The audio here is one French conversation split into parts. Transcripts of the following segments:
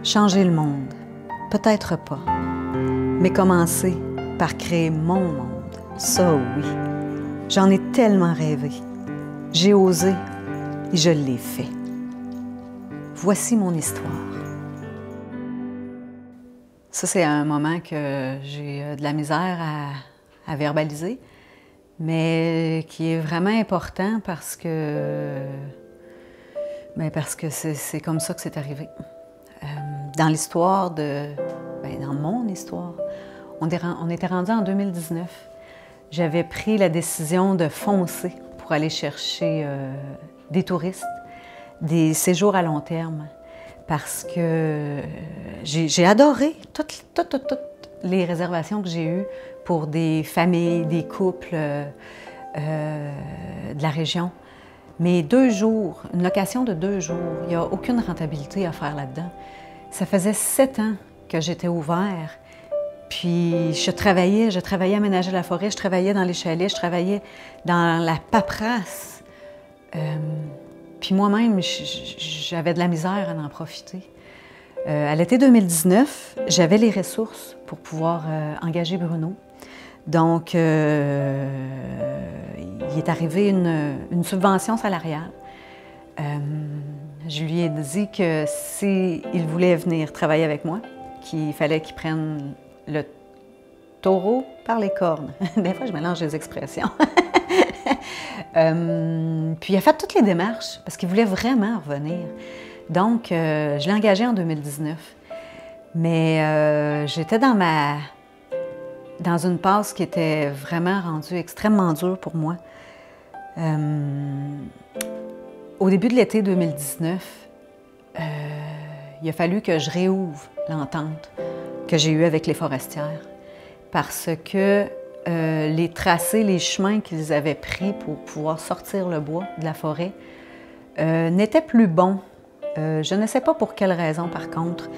Changer le monde, peut-être pas, mais commencer par créer mon monde, ça oui. J'en ai tellement rêvé. J'ai osé et je l'ai fait. Voici mon histoire. Ça, c'est un moment que j'ai de la misère à verbaliser, mais qui est vraiment important parce que c'est comme ça que c'est arrivé. Dans l'histoire dans mon histoire, on était rendu en 2019. J'avais pris la décision de foncer pour aller chercher des touristes, des séjours à long terme, parce que j'ai adoré toutes les réservations que j'ai eues pour des familles, des couples de la région. Mais 2 jours, une location de 2 jours, il n'y a aucune rentabilité à faire là-dedans. Ça faisait 7 ans que j'étais ouvert, puis je travaillais à aménager la forêt, je travaillais dans les chalets, je travaillais dans la paperasse. Puis moi-même, j'avais de la misère à en profiter. À l'été 2019, j'avais les ressources pour pouvoir engager Bruno. Donc, il est arrivé une subvention salariale. Je lui ai dit que s'il voulait venir travailler avec moi, qu'il fallait qu'il prenne le taureau par les cornes. Des fois, je mélange les expressions. Puis il a fait toutes les démarches parce qu'il voulait vraiment revenir. Donc, je l'ai engagé en 2019. Mais j'étais dans une passe qui était vraiment rendue extrêmement dure pour moi. Au début de l'été 2019, il a fallu que je réouvre l'entente que j'ai eue avec les forestières parce que les tracés, les chemins qu'ils avaient pris pour pouvoir sortir le bois de la forêt n'étaient plus bons. Je ne sais pas pour quelle raison par contre,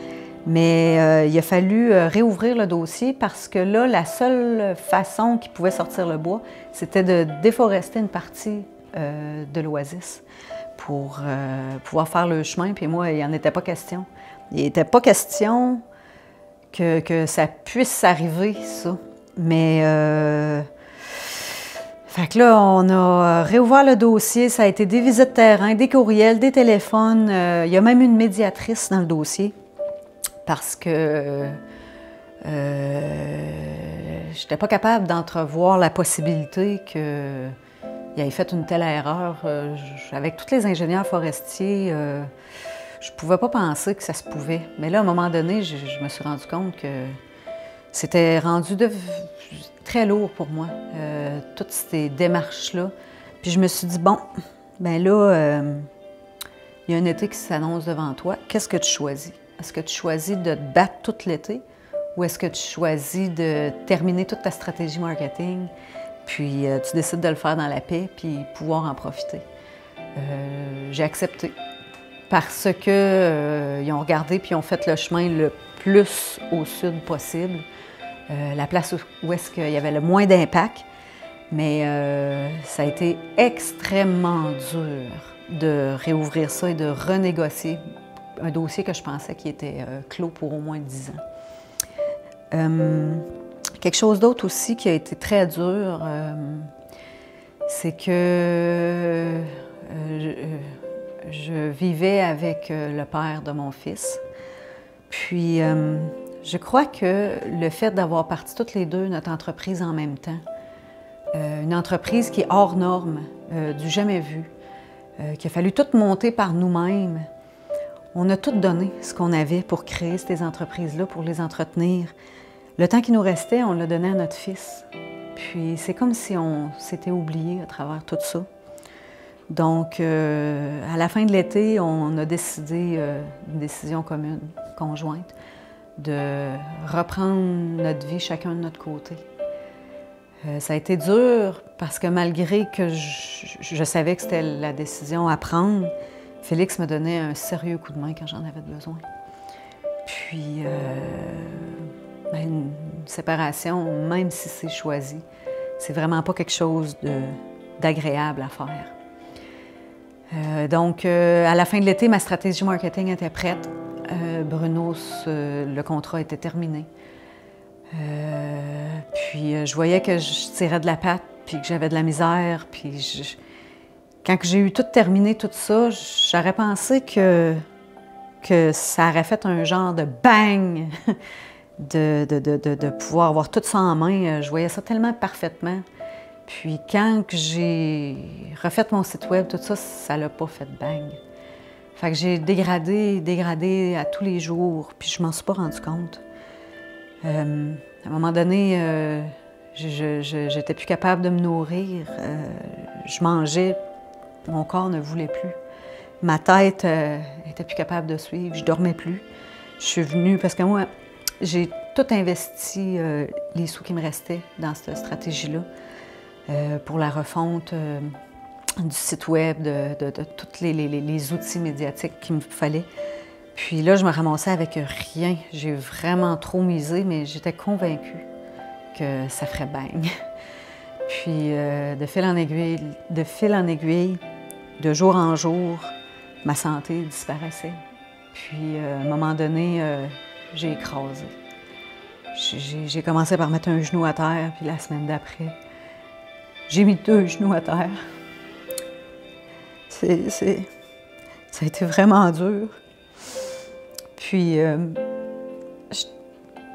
mais il a fallu réouvrir le dossier parce que là, la seule façon qu'ils pouvaient sortir le bois, c'était de déforester une partie de l'oasis pour pouvoir faire le chemin. Puis moi, il n'en était pas question. Il n'était pas question que ça puisse arriver, ça. Mais, fait que là, on a réouvert le dossier. Ça a été des visites de terrain, des courriels, des téléphones. Il y a même une médiatrice dans le dossier parce que je n'étais pas capable d'entrevoir la possibilité qu'il ait fait une telle erreur. Avec tous les ingénieurs forestiers, je ne pouvais pas penser que ça se pouvait. Mais là, à un moment donné, je me suis rendu compte que c'était rendu très lourd pour moi, toutes ces démarches-là. Puis je me suis dit, bon, ben là, il y a un été qui s'annonce devant toi. Qu'est-ce que tu choisis? Est-ce que tu choisis de te battre tout l'été ou est-ce que tu choisis de terminer toute ta stratégie marketing puis tu décides de le faire dans la paix puis pouvoir en profiter? J'ai accepté parce que ils ont regardé puis ils ont fait le chemin le plus au sud possible. La place où est-ce qu'il y avait le moins d'impact, mais ça a été extrêmement dur de réouvrir ça et de renégocier un dossier que je pensais qui était clos pour au moins 10 ans. Quelque chose d'autre aussi qui a été très dur, c'est que je vivais avec le père de mon fils, puis je crois que le fait d'avoir parti toutes les deux notre entreprise en même temps, une entreprise qui est hors norme, du jamais vu, qu'il a fallu tout monter par nous-mêmes, on a tout donné ce qu'on avait pour créer ces entreprises-là, pour les entretenir. Le temps qui nous restait, on l'a donné à notre fils. Puis c'est comme si on s'était oublié à travers tout ça. Donc, à la fin de l'été, on a décidé une décision commune, conjointe, de reprendre notre vie chacun de notre côté. Ça a été dur parce que malgré que je savais que c'était la décision à prendre, Félix me donnait un sérieux coup de main quand j'en avais besoin. Puis, une séparation, même si c'est choisi, c'est vraiment pas quelque chose d'agréable à faire. Donc, à la fin de l'été, ma stratégie marketing était prête. Bruno, le contrat était terminé. Puis je voyais que je tirais de la patte, puis que j'avais de la misère. Puis quand j'ai eu tout terminé, tout ça, j'aurais pensé que ça aurait fait un genre de bang de pouvoir avoir tout ça en main. Je voyais ça tellement parfaitement. Puis quand j'ai refait mon site web, tout ça, ça l'a pas fait bang. Fait que j'ai dégradé à tous les jours, puis je m'en suis pas rendu compte. À un moment donné, j'étais plus capable de me nourrir. Je mangeais, mon corps ne voulait plus. Ma tête était plus capable de suivre, je dormais plus. Je suis venue, parce que moi, j'ai tout investi les sous qui me restaient dans cette stratégie-là pour la refonte du site web, de tous les outils médiatiques qu'il me fallait. Puis là, je me ramassais avec rien. J'ai vraiment trop misé, mais j'étais convaincue que ça ferait bang. Puis de fil en aiguille, de jour en jour, ma santé disparaissait. Puis à un moment donné, j'ai écrasé. J'ai commencé par mettre un genou à terre, puis la semaine d'après, j'ai mis 2 genoux à terre. Ça a été vraiment dur. Puis,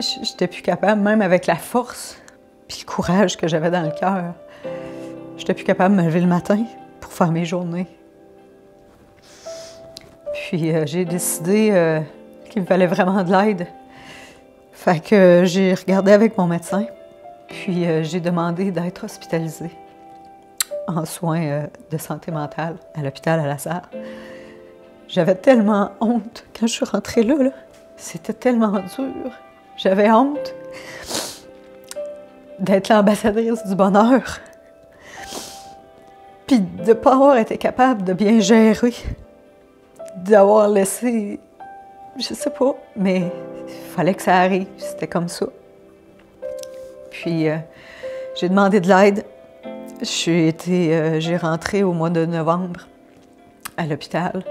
j'étais plus capable, même avec la force puis le courage que j'avais dans le cœur, j'étais plus capable de me lever le matin pour faire mes journées. Puis, j'ai décidé qu'il me fallait vraiment de l'aide. Fait que j'ai regardé avec mon médecin, puis j'ai demandé d'être hospitalisée en soins de santé mentale à l'hôpital à La Sarre. J'avais tellement honte quand je suis rentrée là. C'était tellement dur. J'avais honte d'être l'ambassadrice du bonheur, puis de ne pas avoir été capable de bien gérer, d'avoir laissé, je sais pas, mais il fallait que ça arrive, c'était comme ça. Puis j'ai demandé de l'aide. J'ai rentré au mois de novembre à l'hôpital.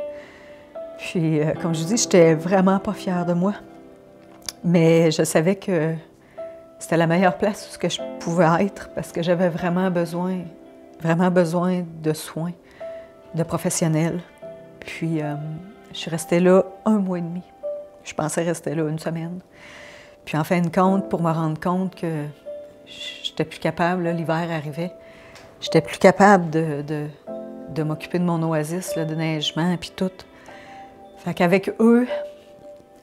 Puis, comme je dis, j'étais vraiment pas fière de moi. Mais je savais que c'était la meilleure place où je pouvais être parce que j'avais vraiment besoin de soins, de professionnels. Puis, je suis restée là 1 mois et demi. Je pensais rester là 1 semaine. Puis, en fin de compte, pour me rendre compte que j'étais plus capable, l'hiver arrivait, j'étais plus capable de m'occuper de mon oasis, de neigement, puis tout. Fait qu'avec eux,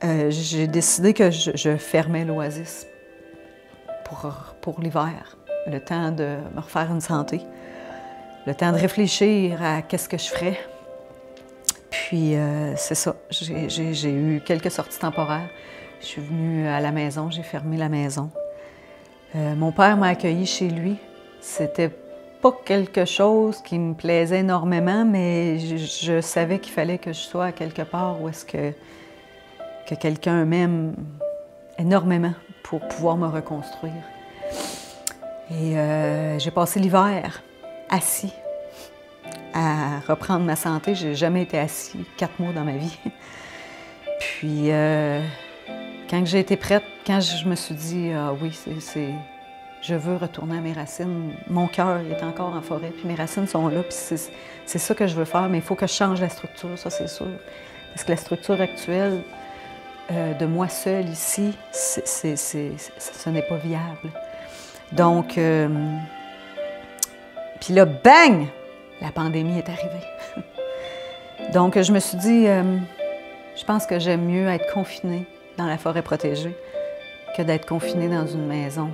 j'ai décidé que je fermais l'oasis pour l'hiver, le temps de me refaire une santé, le temps de réfléchir à qu'est-ce que je ferais. Puis c'est ça, j'ai eu quelques sorties temporaires. Je suis venue à la maison, j'ai fermé la maison. Mon père m'a accueillie chez lui. C'était pas quelque chose qui me plaisait énormément, mais je savais qu'il fallait que je sois à quelque part où est-ce que quelqu'un m'aime énormément pour pouvoir me reconstruire. Et j'ai passé l'hiver assis à reprendre ma santé. J'ai jamais été assis 4 mois dans ma vie. Puis quand j'ai été prête, quand je me suis dit « Ah oui, je veux retourner à mes racines. » Mon cœur est encore en forêt, puis mes racines sont là, puis c'est ça que je veux faire, mais il faut que je change la structure, ça c'est sûr. Parce que la structure actuelle de moi seule ici, ce n'est pas viable. Donc, puis là, bang! La pandémie est arrivée. Donc, je me suis dit, je pense que j'aime mieux être confinée dans la forêt protégée que d'être confinée dans une maison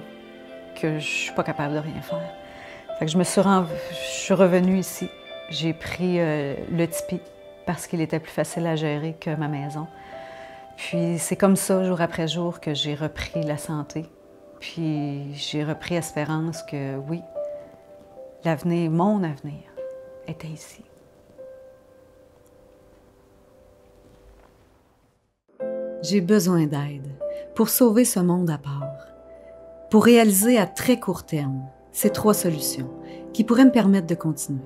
que je suis pas capable de rien faire. Fait que je suis revenue ici. J'ai pris le tipi parce qu'il était plus facile à gérer que ma maison. Puis c'est comme ça, jour après jour, que j'ai repris la santé. Puis j'ai repris espérance que oui, l'avenir, mon avenir, était ici. J'ai besoin d'aide pour sauver ce monde à part. Pour réaliser à très court terme ces 3 solutions qui pourraient me permettre de continuer.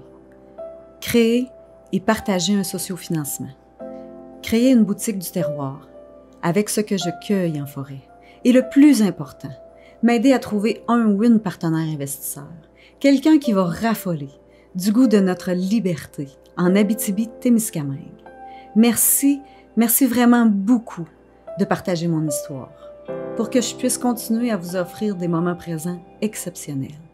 Créer et partager un sociofinancement. Créer une boutique du terroir. avec ce que je cueille en forêt. Et le plus important, m'aider à trouver un ou une partenaire investisseur, quelqu'un qui va raffoler du goût de notre liberté en Abitibi-Témiscamingue. Merci vraiment beaucoup de partager mon histoire pour que je puisse continuer à vous offrir des moments présents exceptionnels.